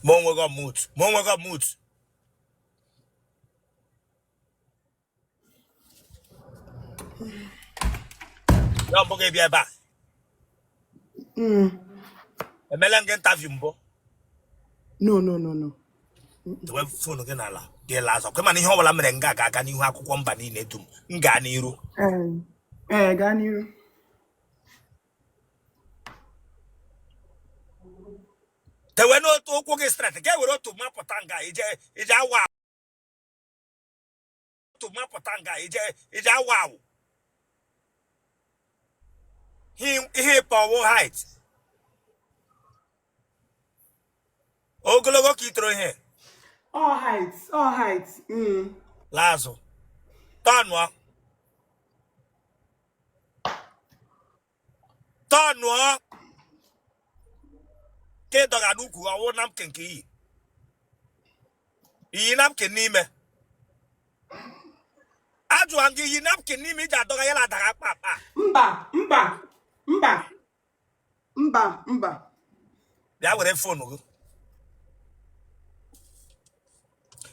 Monwe got moot. Monwe got moot. Don't forget be back. A melan get interview mbo. No. The web phone again ala. Dear Lazo. Come on, you wala merenga gaga ni haku kwamba ni netum. Ngani ru. Gani. Te we no to ko get straight. Get we to mapotanga ije wa. To mapotanga ije wow. He power height. Ogologo kitro here. All heights. Lazo. Tanwa. Ke doga nuku awo napkin ki. Yi napkin ni me. Aju angi yi napkin ni me ja doga yela daga papa. Mba. Ya were phone go.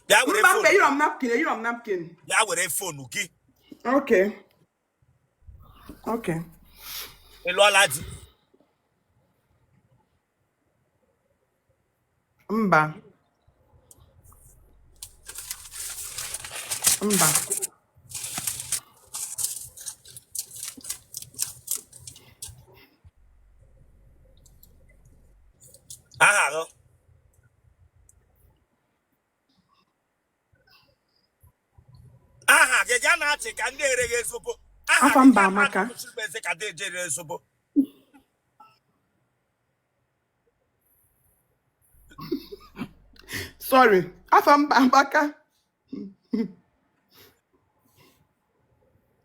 Ya were phone. Mba, you on napkin. Ya were phone ki. Okay. Elo alaji. Mba. Aha go. Aha ge jana ati ka ndị erege sopo. Afa mba amaka. Ka de jere sopo. Sorry. Afa mba amaka.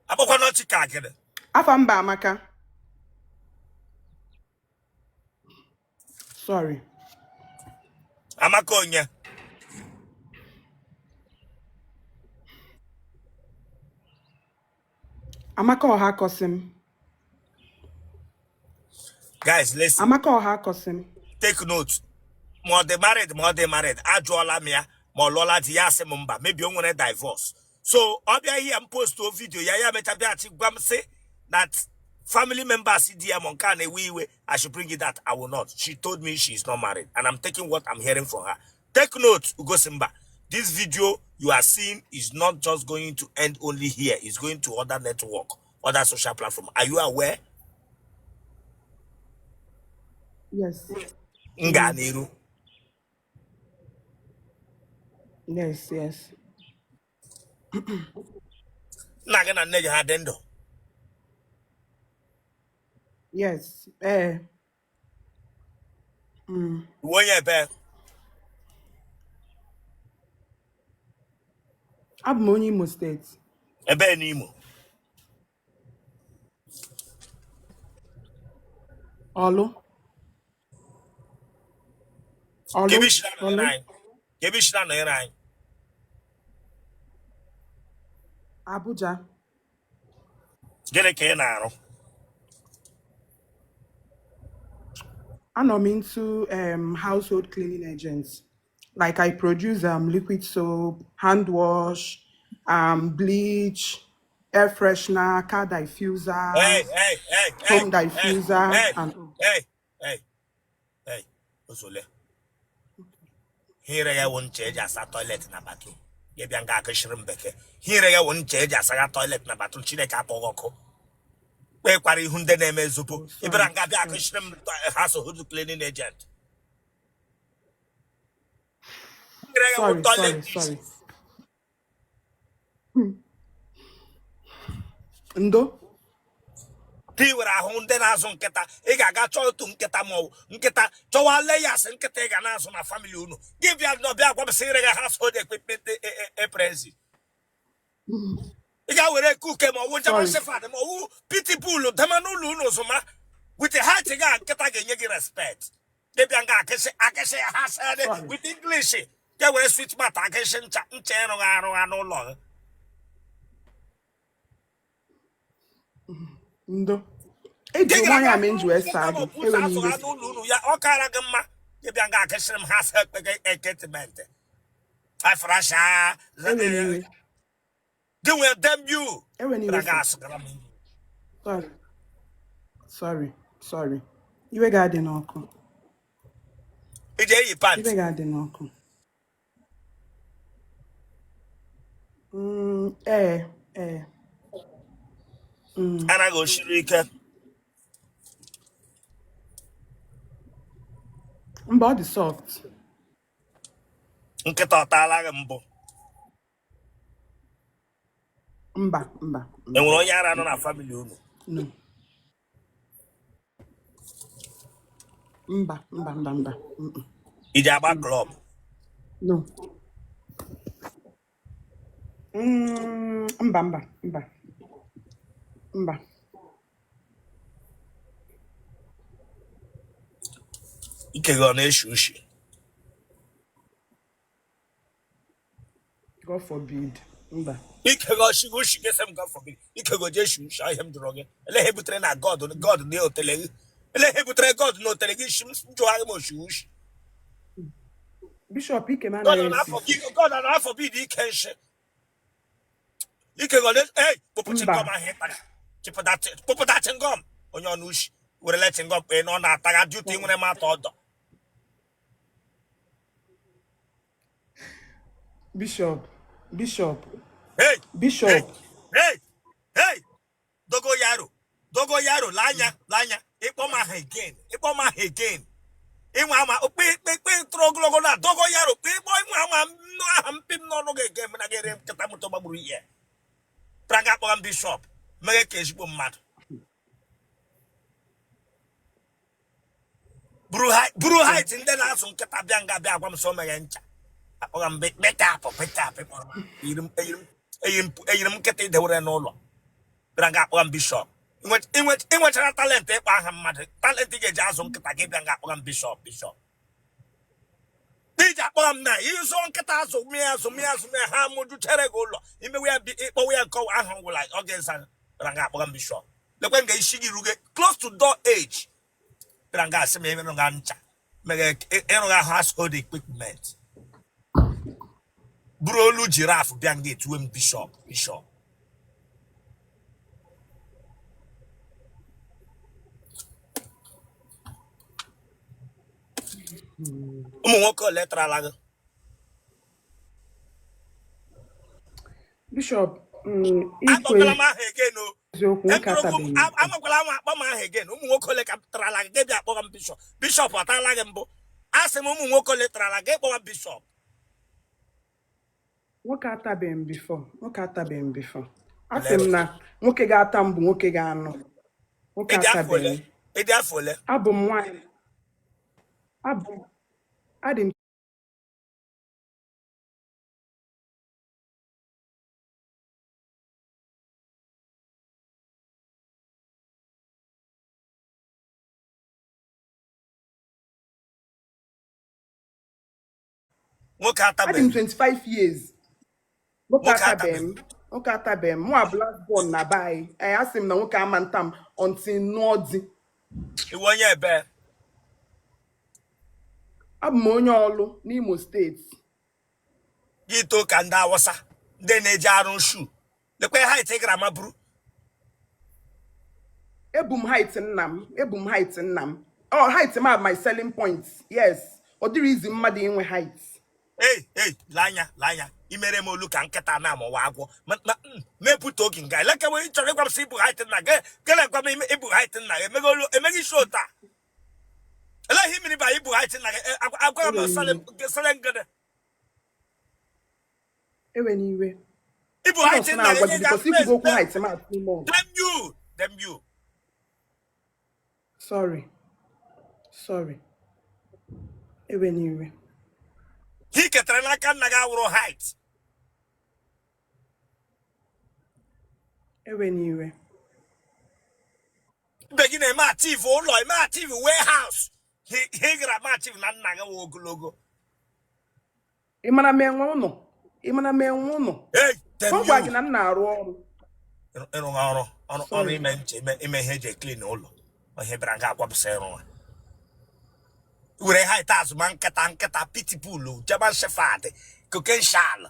Abokwa no chika kede. Afa mba amaka. Sorry. Amaka onye. Amaka oha kosim. Guys, listen. Amaka oha kosim. Take note. More they married. Ajola mia. More lola di yase mumba. Maybe you want to divorce. So, obia here and post to a video. Yaya metabiati gwam say that family members CDM monkane we I should bring it that I will not. She told me she's not married. And I'm taking what I'm hearing from her. Take note, Ugo Simba. This video you are seeing is not just going to end only here. It's going to other network, other social platform. Are you aware? Yes. Nganiru. Yes. Nagana neja hadendo. Yes. Wonya be. Abmoney Imo State. Ebe n'Imo. Olu. Kebishina no rai. Abuja. Gele ke na aro. I'm into household cleaning agents. Like I produce liquid soap, hand wash, bleach, air freshener, car diffuser, home diffuser, and Hey. Osole. Here ya won change asa toilet na bathroom. Ye bia nga akishrim beke. Here ya won change asa toilet na bathroom Chineke apogoko. We kwara ihu nde na eme zupo. Ibra nga bia akishrim household cleaning agent. Sorry. Ndo? Ti were ahụ ndị na-azụ nkịta ị ga-aga chọọ otu nkịta ma nkịta chọwa layers nkịta ị ga na-azụ na family unu gị bịa n'ọbịa gwa m sị ire ga household equipment eprezi ị ga were kuke ma ọwụ German Shepherd ma ọwụ pitbull dama n'ụlọ unu zụma with a heart ga nkịta ga-enye gị respect gị bịa nga akịsị ha sịrị with English ga were switch mat akịsị ncha ịrụghị arụ n'ụlọ Ndo. Eji nwanyị amenju esa gị. Ya ọkara gị mma Give you a question has help engagement. I frasha. Anyway. Do we damn you? Anyway, Bragas. Sorry. Iwe ga-adị n'ọkụ. Ije yi pant. Iwe ga-adị n'ọkụ. Ana go shiri ike. Mba, ọ dị soft. Nkịta ọtala gị mbụ. Mba. Enwere onye ara nọ na family unu? No. Mba. Ije agba club? No. Mba. Ike gị ọ na-eshi ushi? God forbid. Mba. Ike gị ọshịgo ushi kesem God forbid. Ike gị oje shi ushi ahịa m jụrụ gị. Elehe butere na God na otele gị. Elehe butere God na otele gị shi m jụgharị m oshi ushi. Bishop Ike man. God na forbid ike nshi. Ike gị ọ na-eshi kpụpụchi ngọm ahịa ịtaga. Kpụpụta chingọm onye ọnụ ushi. Werele chingọm kpee na ọ na-ataga duty nwere m atọ ọdọ. Bishop. Hey! Bishop. Hey! Dogo yaro, lanya. Ikpo ma again. Inwa ama okpe troglogo na dogo yaro. Ikpo inwa ama no ahampim no again na gere kata moto baburu ye. Praga kpọrọ m Bishop. Mere ka ezigbo mmadụ. Buru height ndị na-asụ nkịta bịa nga bịa agwa m so mere ncha. Akpọrọ m beta kpọrọ m. Eyiri m nkịta idewere n'ụlọ. Bịa nga akpọrọ m Bishop. Inwechara talent ịkpọ aha mmadụ. Talent ị ga-eji azụ nkịta gị bịa nga akpọrọ m Bishop. Iji akpọrọ m na ịzụ nkịta azụ mịa ha mụjuchere gị ụlọ. Imewe ya ịkpọwe ya nkọwa ahụ gwụla ọ ga-eza bịa nga akpọrọ m Bishop. Lekwe nga isi gị ruge close to door age. Bịa nga asị m emerụ nga ncha. Mere ịrụga household equipment. Buru olu giraffe bịa nga etuwe m Bishop. Ụmụ nwoke ole tarala gị? Bishop, akpọkwala m aha again o. eziokwu nwoke atabeghị. Amakwala m akpọ m aha again. Ụmụ nwoke ole ka tarala gị bịa akpọga m Bishop. Bishop ọtala gị mbụ. Asị m ụmụ nwoke ole tarala gị kpọwa Bishop. Nwoke atabeghị m before. Asị m na nwoke ga-ata m bụ nwoke ga-anụ. Nwoke atabeghị m. Ịdị afọ ole? Abụ m nwaanyị. Adị m Nwoke Adị m atabeghị. 25 years. Nwoke atabeghị m. Mụ a black born na bai. Asị m na nwoke ama nta m until nụọ di. Iwe onye ebe? Abụ m onye ọlụ n'Imo steeti. Gị too ka ndị Awụsa ndị na-eji arụ shu. Lekwe height ị gara maburu. Ebu m height nna m. Oh, height m my selling point. Yes. Ọ dịrị izi mmadụ inwe height. Hey, lanya. Imere m olu ka nkịta na amụwa agwọ. Mepụta oge nga. Lekewe ị chọrọ ịgwa m sị ibu height nna gị. Gịnị gwa m ibu height nna gị? Emeghị show taa. Eleghị mmiri ba ibu height nna gị. Agwa m sale ngede. Ewe n'iwe. Ibu height nna gị ga-afụ. Damn you. Sorry. Ewe n'iwe. He ketara n'aka nna gị awụrụ height. Ewe n'iwe. Begin na-eme achieve ụlọ, eme achieve warehouse. He gara ma achieve na nna gị wụ ogologo. Ị mara m enwe ụnọ. Hey, damn you. Ọ gwa gị na m na-arụ ọrụ. Ọrụ ime nche ime ihe eji clean ụlọ. Ihe bịara nga akwapụsị ịrụ nwa. were ha ita azụma nkịta pitbull German Shepherd cocaine shal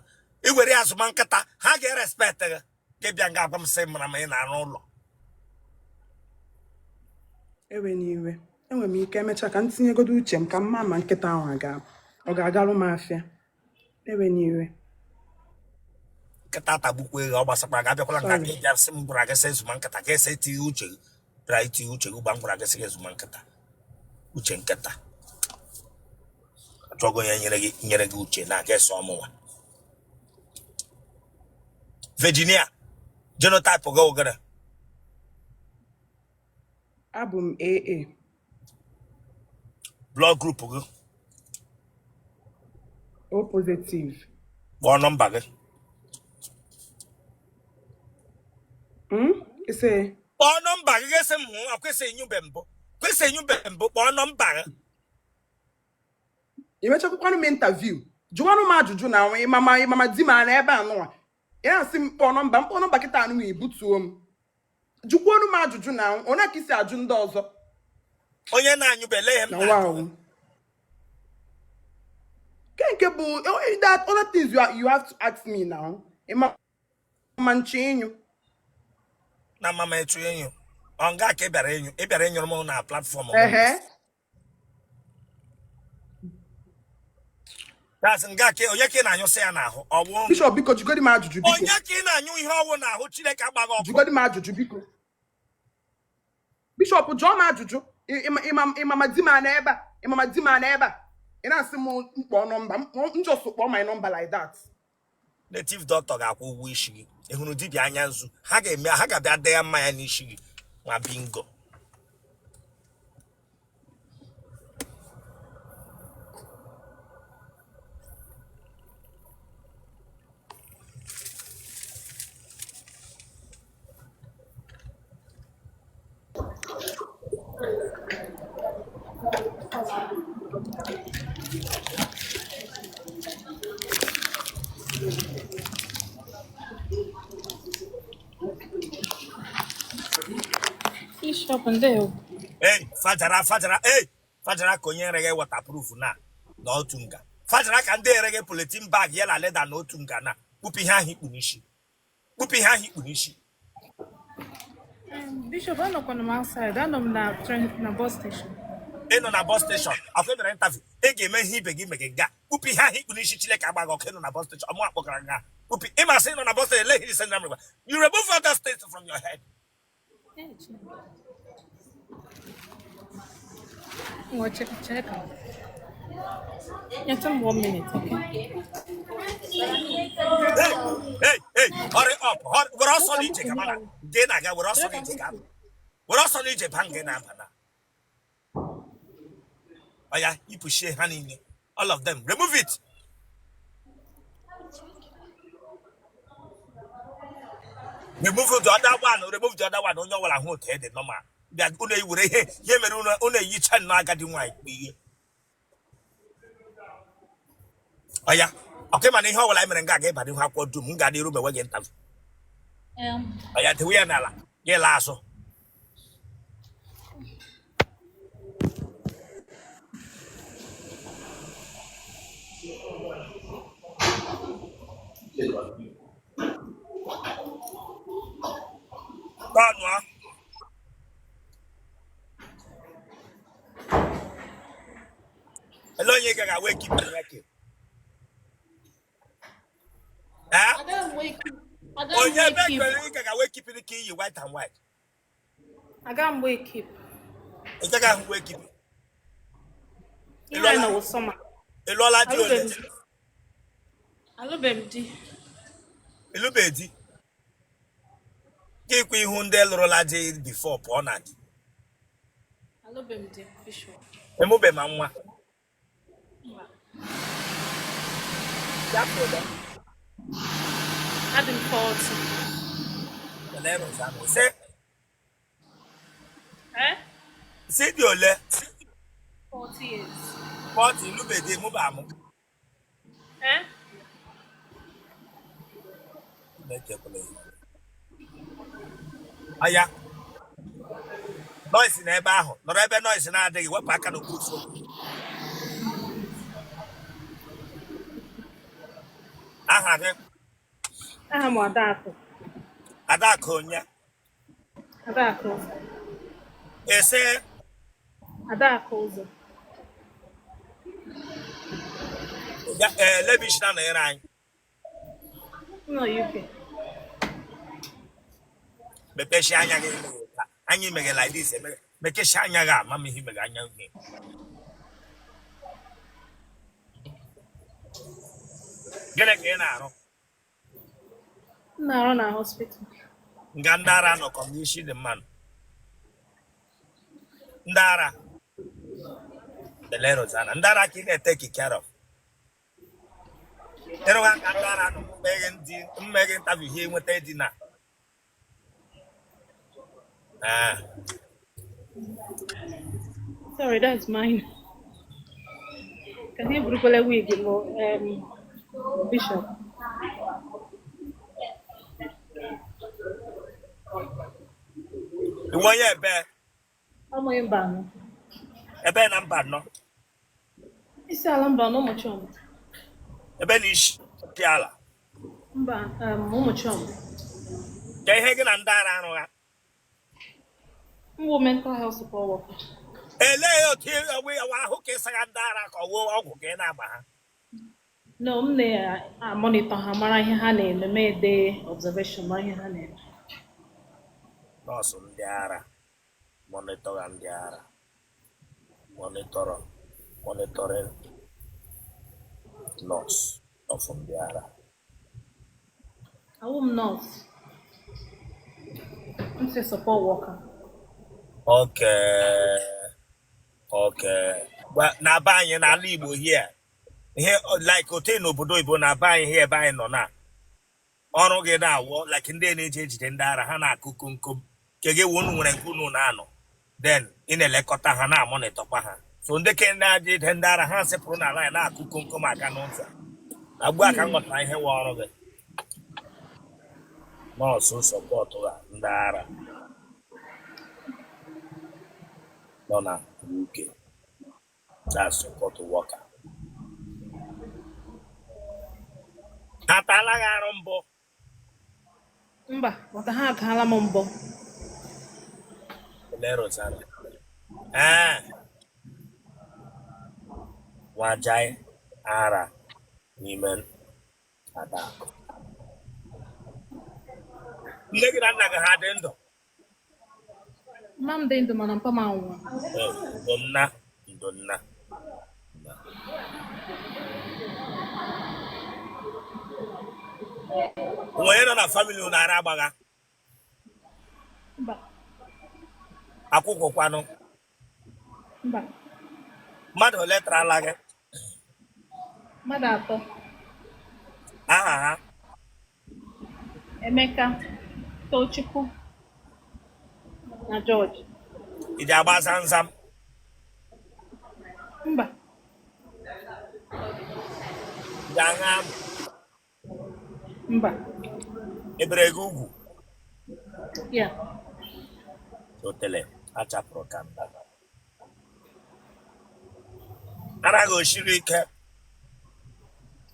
iwere azụma nkịta ha ga-respect gị bịa nga agwa m sị mara ma ị na-arụ ụlọ ewe n'iwe enwere m ike emecha ka m tinyegodo uche m ka mma ma nkịta ahụ ọ ga-agarụ m afịa ewe n'iwe nkịta tagbukwa ego ọ gbasakwa ga-abịakwala nka ka ịbịa sị m gwara gị sị ezuma nkịta ka esi etinye uche gị bịara itinye uche gị gba m gwara gị sị gị ezuma nkịta uche nkịta achọgo ya nyere gị uche na aga eso ọmụnwa Virginia genotype gị ogere abụ m AA blood group gị O positive kpọọ nọmba gị ise kpọọ nọmba gị ga-esi m hụ akwesị enyube mbụ kpọọ nọmba gị imechakwanụ m interview jụwanụ m ajụjụ na ịmama di m a na ebe anụnwa ya asị m mkpọ nọmba kịta anụ ibutuo m jụkwanụ m ajụjụ na onye ka isi ajụ ndị ọzọ onye na-anyụbele ihe m na wow nke bụ that other things you have to ask me now ịma nche enyo na mama etu enyo ọ nga ka ị bịara enyoro m na platform that's nga ka onye ka ị na-anyụ sị ya n'ahụ ọwụ Bishop biko jugodi m ajụjụ biko onye ka ị na-anyụ ihe ọwụ n'ahụ Chineke agbaghị ọkụ jugodi m ajụjụ biko Bishop jụọ m ajụjụ ịmama di m a na ebe a ị na-asị m mkpọ nọmba njọsụ kpọọ my number like that native doctor ga-akwụ ụgwọ isi gị ịhụrụ dibịa anya nzu ha ga-abịa dee ya mmanya n'isi gị nwa bingo Bishop ndewo. Fajara ka onye nreghe waterproof na otu nga fajara ka ndị ereghe polythene bag ya na leda na otu nga na kpupu ihe ahụ ikpu n'isi Bishop anọkwana m outside anọ m na bus station. ị nọ na bus station afọ mere interview ị ga-eme ihe ibe gị mege nga kpupu ihe ahụ ikpu n'isi Chineke agbaghị ọkụ ị nọ na bus station ọmụ akpọkara nga kpupu ịma sị ị nọ na bus station leghị isi na you remove all that state from your head. Check. Just 1 minute, okay? Hey, hurry up. We're also need to come on. We're also need to come. We're also need to bang in. Oh yeah, you push it, honey. All of them. Remove it. Remove the other one. Remove the other one. Don't know what I want to head normal. That only would hear only you can not get in white. Oh yeah. Okay, man, how will I mean get but you have to do Mungadi room again? Oh yeah, the way now. Yeah, lasso. Hello, you can wake up. I don't wake up. Oh, yeah, you can wake up in the key, you white and white. I can't wake up. I can't wake up. You know summer. Elola Hello, baby. Hello, baby. Take we hundred rolla before Ponad. Hello, baby. Bishop. Emobe mamma. I've been 40. The levels are say. Eh? Say your le 40 years. 40 lube de mubamu. Eh? Aya. Noise in ebe ahụ. Nọrọ ebe noise na-adịghị wepụ aka n'okwu. aha gị Aha m Adakụ. Adakụ onye Adakụ ụzọ. ese Adakụ ụzọ. lebishina na ere anyị Nọ UK. mepeshi anya gị anyị meghe like this mekeshi anya gị ama m ihe meghe anya gị gịnị ka ị na-arụ M na-arụ na hospital. nga ndị ara nọkọ n'isi dị mmanụ ndị ara Delerozana ndị ara ka ị na-eteki care of ịrụha ka ndị ara nọ mmeghe ntabi ihe nweta dị na Sorry, that's mine. Can you bring a wig, Bishop? iwe onye I'm going to ebe na mba nọ Isi ala mba na ụmụchọm. ebe na isi dị ala Mba, ụmụchọm. ka ihe gị na ndị ara arụ ha Mbụ mental health support worker. elee otu ahụ ka ịsaga ndị ara ka ọwụ ọgwụ ka ị na-agba ha No, m na-monitor ha mara ihe ha na-eme ede observation mara ihe ha na-eme. nọọsụ ndị ara monitọra ndị ara monitoring nọọsụ of ndị ara Awụ m nọọsụ. I'm a support worker. Okay. Na be anyị n'ala Igbo here ihe like ote n'obodo Igbo na be anyị ebe anyị nọ na ọrụ gị na-awụ like ndị na-eji ejide ndị ara ha na-akụ komkom ke gị unu nwere nke unu na-anọ then ị na-elekọta ha na-amonitọkwa ha so ndị ke na-ejide ndị ara ha sepụrụ n'ala anyị na-akụ komkom aka n'ụzọ agbu aka nghọtara ihe nwe ọrụ gị nọọsụ sọpọtụ ha ndị ara nọ na UK that's support worker ha tala gị arụ mbụ Mba, maka ha agaala m mbọ. Delerozana nwajai ara n'ime Adakụ nne gị na nna gị ha dị ndụ Mma m dị ndụ mana mpa m anwụọ. ndonna onye nọ na famili unu ara agbagha Mba, akwụkwọ kwanụ mba. mmadụ ole tarala gị Mmadụ atọ. aha ha Emeka, Tochukwu, na George. iji agba zamzam Mba, iji aṅa mba. ebere gị ugwu Ya. Otele achapụrụ ka mba anaghị osiri ike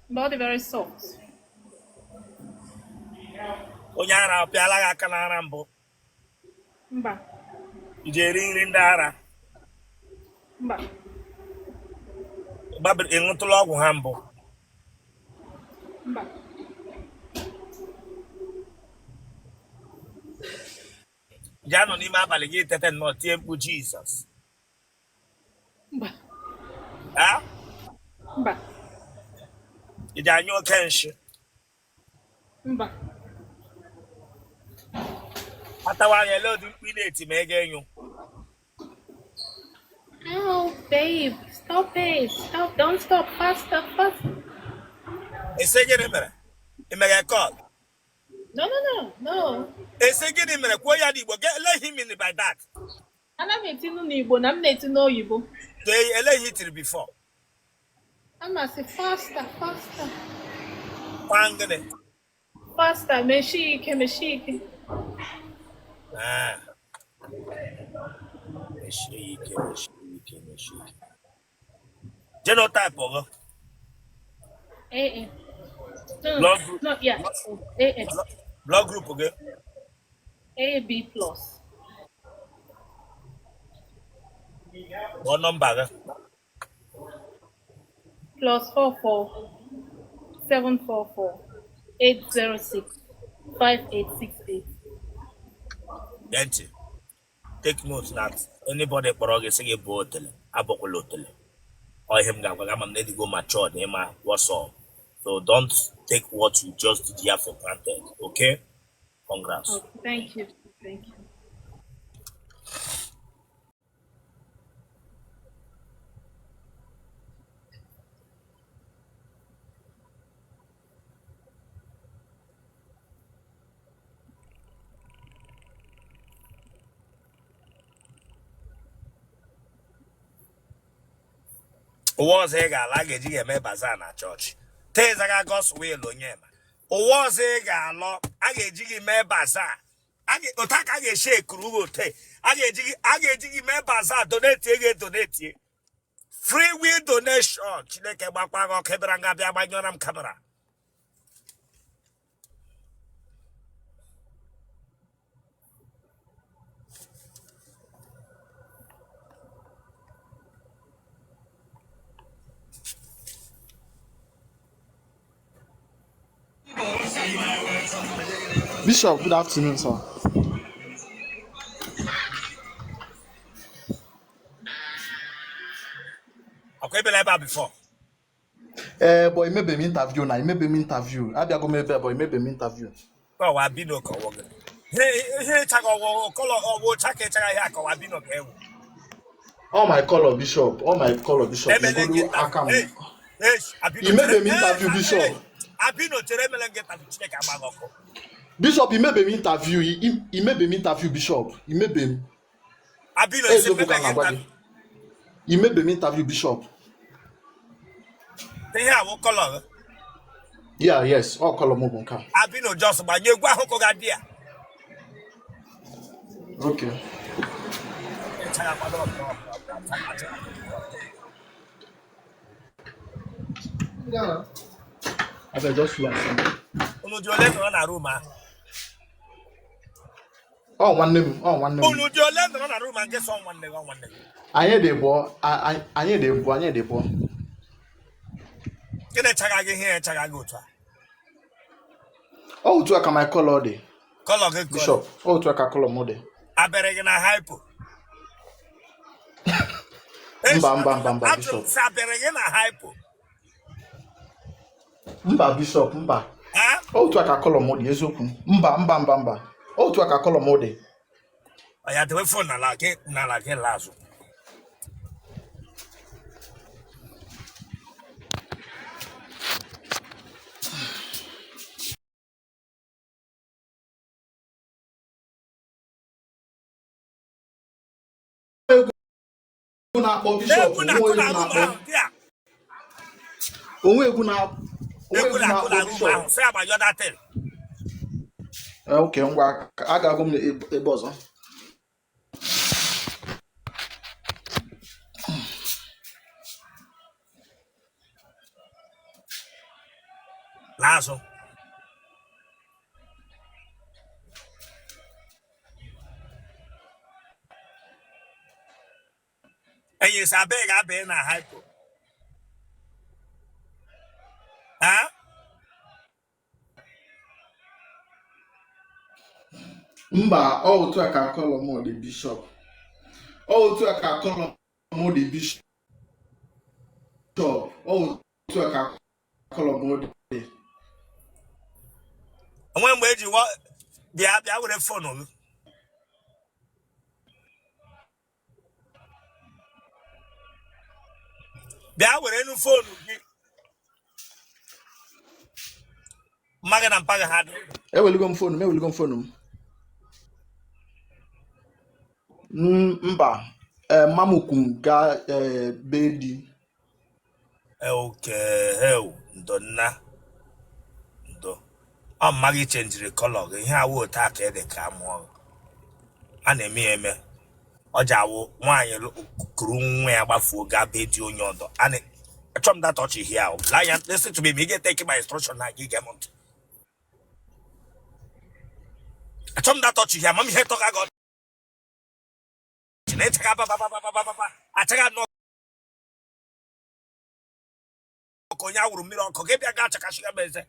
Body very soft. onye ara ọpịala gị aka n'ara mbụ Mba, iji eri nri ndị ara mba. ịṅụtụla ọgwụ ha mbụ Mba. ji anọ n'ime abalị gị tete nnọọ tie mkpu Jizọs Mba. Mba. iji anyụ oke nshi Mba. atawa anya ele ụdị mkpu ị na-eti ma ị ga-enyu Oh, babe, stop it. Stop. Don't stop. Faster, faster. ese gịnị mere ị meghe kọl No, no, no, no. ese gịnị mere kwuo ya n'Igbo let him in by that Ana m etinu n'Igbo na m na-eti n'oyibo. ele ihe itiri before Ama sị faster, faster. kwa ngịnị Faster, meshi ike, meshi ike. mechie ike genotype ọgọ Eh. No, Blood group. no, yeah, AS, Blood group, okay? AB plus. What number? Plus 44 744 806 5868. Gente, take note that anybody borrow say about Otele, abokolo Otele. Or him I'm ready to go mature, what's up? So don't take what you just did here for granted, okay? Congrats. Okay, thank you. Thank you. Was a guy like a GM Bazana church. Tezaga gospel Lonyema. Was a guy law, I get jiggy me bazaar. I get Otaka get shake Kurugote. I get jiggy me bazaar, donate. Free will donation. Chileke Bakwago Kebranga Biamanam camera. Bishop, good afternoon, sir. Okay, be like before. Boy, maybe me interview now. Maybe me interview. I be go maybe boy, maybe me interview. Oh, I be no call. Hey, Chago, color or Chaka Chaka, I be no care. All my color, Bishop. All my color, Bishop. You go do Hey, Akam. I be You maybe me interview, Bishop. I be no Teremel get to check a magoko. Bishop, you maybe me interview. He maybe me interview, Bishop. He maybe. I be no Hey, say so book me. You maybe me interview, Bishop. They have what color? Yeah, yes. All color mobile. I be no just by you go hoko gadia. Okay. Yeah. I will just learn something. Unu di ole no na room ah. Oh, one name. Oh, one name. Unu di ole no na room and get someone name. Anye de boy. Anye de boy. Anye de boy. Kene chaga ge here chaga go to. Oh, to aka my color day. Color ge Bishop. Oh, to aka color mode. Aberege na hypo. Mba, Bishop. Aberege na hypo. Mba, Bishop, mba. Huh? Oh, to aka color mode. Ezoku. Mba. Oh, to aka color mode. Aya the phone na la ke lazo. Na-akpọ Bishop. Onwe egwu na-akpọ Bishop. Say about your that. Okay, ngwa agago m ebe ọzọ. Lazo. And you say I be na hypo. Huh? Mba, otu aka color mode Bishop. Otu aka color mode Bishop. Otu aka color mode. And when we you what be with a phone. There with any phone. Magan and Paga had. Eweligo m phone m. Mba, mamukum ga bedi. Okay, hell, donna. I'm Maggie change the color. Here I will attack the camera. And a me. Ojawo, why you look groom where about for Gabbage on your door. And I chum that touchy here. Lion, listen to me. Me get taking my instruction now. You get month. I chum that touchy here. Mommy, here talk I got. I check out no konya wuru mirror. Koge bia ga chaka shiga beze.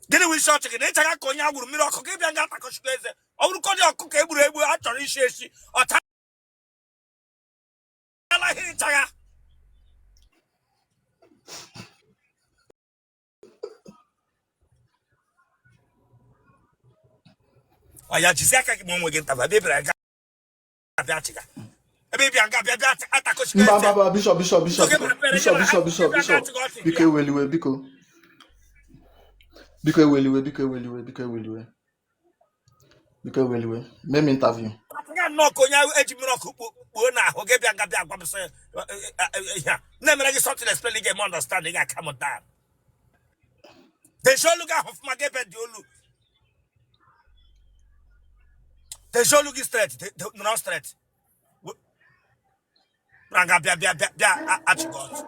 Gini we short chicken. Check out konya wuru mirror. Koge bia ga taka shiga beze. Ouru kodi okuke ebu achori ishi. Otala hi chaka. Oya jisiaka ki mwe genta ba bebra ga bia chika. Baby anga bia atako shiga beze. Baba, Bishop. Biko eweliwe, biko. Biko eweliwe. Meme interview. No konya ejimiro ku na ho ge bia ga bia gwa se yeah na me something explain get more understanding I come down. They show look at my get bed olu. They show look straight, no straight. Ranga bia at God.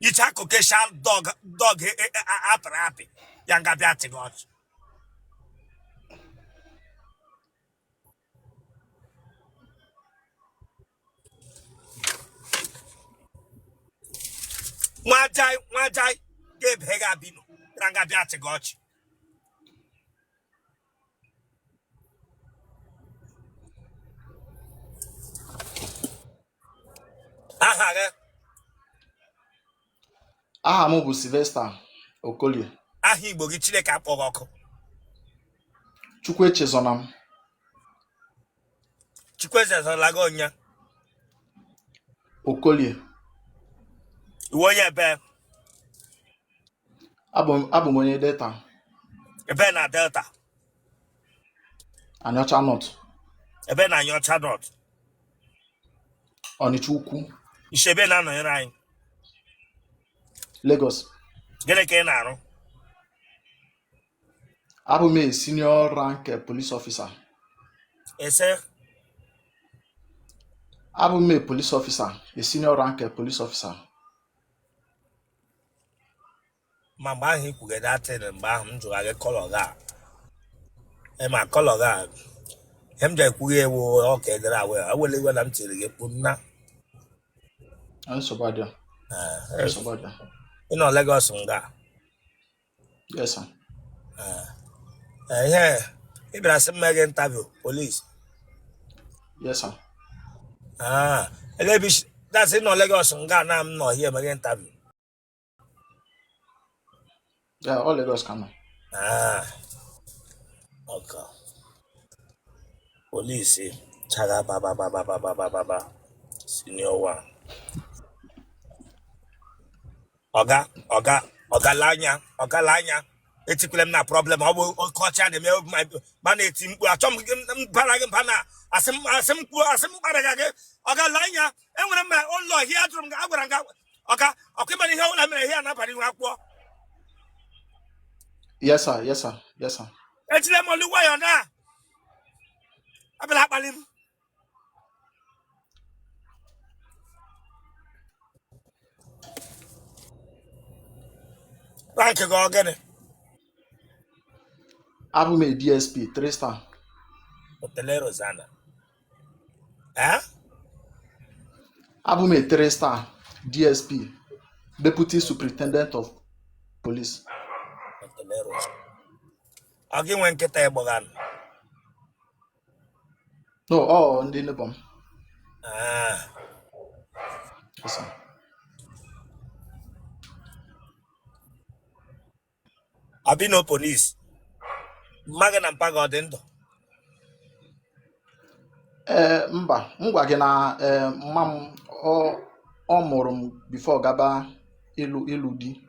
You check okay shall dog happy. Yanga bia at God. Mwajai gave hega bino. Ranga bia at God. Aha Aha m bụ Sylvester Okolie. aha Igbo gị Chineke akpọghị ọkụ. Chukwu echezona m. Chikweze zolaga onya. Okolie. Iwe onye ebe. Abụ m onye Delta. Ebe na Delta. Anyocha North. Ebe na Anyocha North. Ọnịcha Ukwu. Ishebe na anọnyere anyị. Lagos. Gịnị ka ị na-arụ? Abụ m a senior rank police officer. Ese. Abụ m a police officer, a senior rank police officer. Ma mgbe ahụ ikwugede atịrị mgbe ahụ m jụrụ gị kọlọ ga. Ma kọlọ ga. Ihe m ji ekwughe ewu ọka edere awe. Awele iwe na m tiri gị kpu nna. Nsogbu adịa. Ị nọ Lagos nga. Yes, sir. Ihe ị bịara sị m mee gị interview police. Yes, sir. Elebi that's ị nọ Lagos nga na m nọ here mee gị interview. Yeah, all Lagos can know. Okay. Police chaga baba senior one. Oga lanya. Etikulem na problem. Obo culture de me my man etim achom mpara mpana asem para ga oga lanya enwere ma ụlọ here atụrụ m agwara nga oga ọkụmani ihe ụlọ mere here na pari nwa akwọ. Yes, sir. Echile mo luwa yo na. Abela akpalim. Rank go ogene. Abụ m a DSP 3-star. Otele Rosanna. Abụ m a 3-star DSP, Deputy Superintendent of Police. Otele Rosanna. Ogi nwe nkịta egbogan. No, ndị neighbor m. Yes, sir. Abino police. Mmaga na mpaga ọ dị ndụ. Mba, m gwa gị na mma m ọ mụrụ m before gaba ịlụ di.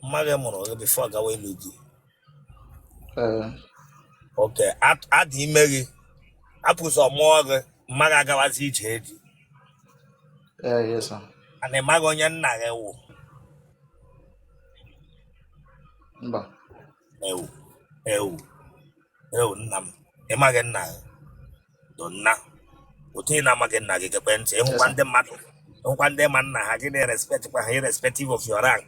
Mmaga mụrụ gị before gawa ịlụ di. Okay, adị ime gị. Apụsọ mụọ gị, mmaga agawazi ije di. Yes, sir. Ana mmaga onye nna gị wụ. Mba. Ewu. ewu nna m ịmaghị nna gị donna otu ị na-amaghị nna gị gekwe ntị Yes, ịhụkwa sir. ndị mmadụ ịhụkwa ndị ma nna ha gị na-respect kwa ha irrespective of your rank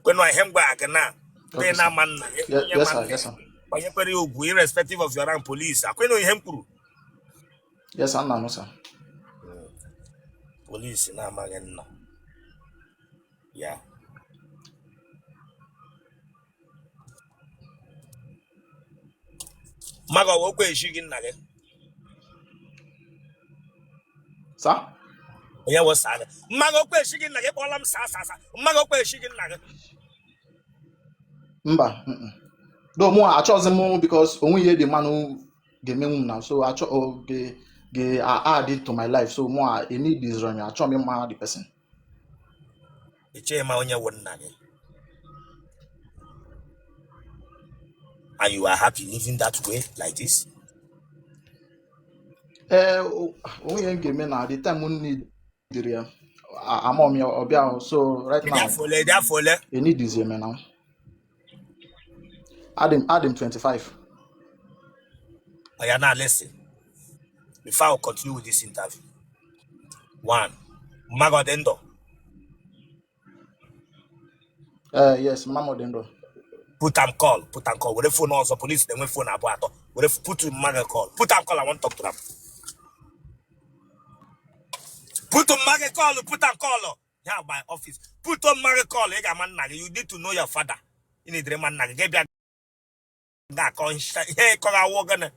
kwenụ ihe mgba gị na ndị Okay, sir. na-ama nna gị onye Yes, ma sir. nna Yes, ya sir. kwanyekwere ya ugwu irrespective of your rank police akwenụ ihe m kwuru Yes, sir. No, sir. police na-amaghị nna ya mmaga ọwa okwe echi gị nna gị Sir? onye wụsa gị mmaga okwe echi gị nna gị kpọọla m saa mmaga okwe echi gị nna gị Mba. Though more achọghịzi m because onwe ihe dị mmanụ ga-emenwu m na so achọ add it to my life so more I need this run achọ m ịma the person. echeghị ma onye wụ nna gị and you are happy living that way like this Onwe ihe m ga-eme na the time m need ya amọ m ya ọbịa so right now ịdị afọ ole I need this eme now. Add him 25. oya now listen before I will continue with this interview. One, mmaga dị ndụ Yes, Mama Dendo. put am call were phone ọzọ police na-enwe phone abụọ atọ were put mmaga call put am call I want to talk to am put mmaga call ya my office put mmaga call ị ga-ama nna gị you need to know your father ị na-edere ma nna gị ga-ebịa ga-akọ ihe ịkọga awụ gịnị